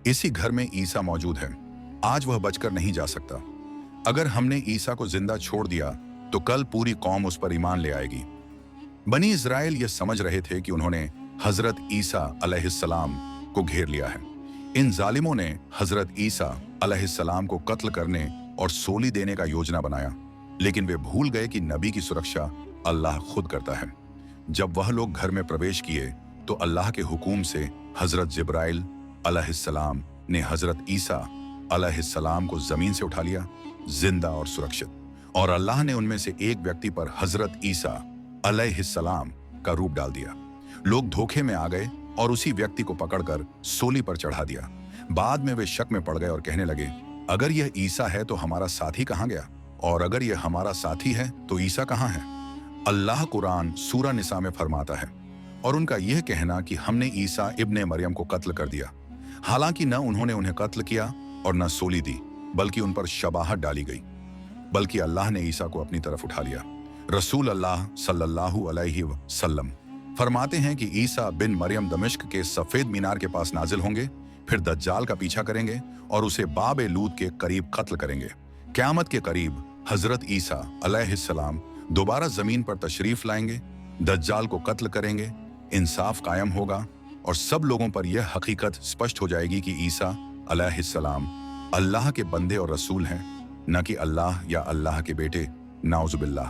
इसी घर में ईसा मौजूद है। आज वह बचकर नहीं जा सकता। अगर हमने ईसा को जिंदा छोड़ दिया तो कल पूरी कौम उस पर ईमान ले आएगी। बनी इस्राएल ये समझ रहे थे कि उन्होंने हजरत ईसा अलैहिस्सलाम को घेर लिया है। इन जालिमों ने हजरत ईसा अलैहिस्सलाम को कत्ल करने और सोली देने का योजना बनाया, लेकिन वे भूल गए कि नबी की सुरक्षा अल्लाह खुद करता है। जब वह लोग घर में प्रवेश किए तो अल्लाह के हुक्म से हजरत जिब्राइल अलैहिस्सलाम ने हजरत ईसा अलैहिस्सलाम को जमीन से उठा लिया, जिंदा और सुरक्षित, और अल्लाह ने उनमें से एक व्यक्ति पर हजरत ईसा अलैहिस्सलाम का रूप डाल दिया। लोग धोखे में आ गए और उसी व्यक्ति को पकड़कर सोली पर चढ़ा दिया। बाद में वे शक में पड़ गए और कहने लगे, अगर यह ईसा है तो हमारा साथी कहाँ गया, और अगर यह हमारा साथी है तो ईसा कहाँ है। अल्लाह कुरान सूरा निसा में फरमाता है, और उनका यह कहना कि हमने ईसा इब्ने मरियम को कत्ल कर दिया, हालांकि न उन्होंने उन्हें कत्ल किया और न सोली दी, बल्कि उन पर शबाहत डाली गई, बल्कि अल्लाह ने ईसा को अपनी तरफ उठा लिया। रसूल अल्लाह सल्लल्लाहु अलैहि वसल्लम फरमाते हैं कि ईसा बिन मरियम दमिश्क के सफेद मीनार के पास नाजिल होंगे, फिर दज्जाल का पीछा करेंगे और उसे बाब लूत के करीब कत्ल करेंगे। क़यामत के करीब हजरत ईसा अलैहिस्सलाम दोबारा जमीन पर तशरीफ लाएंगे, दज्जाल को कत्ल करेंगे, इंसाफ कायम होगा और सब लोगों पर यह हकीकत स्पष्ट हो जाएगी कि ईसा अलैहिस्सलाम अल्लाह के बंदे और रसूल हैं, न कि अल्लाह या अल्लाह के बेटे। नाउजुबिल्लाह।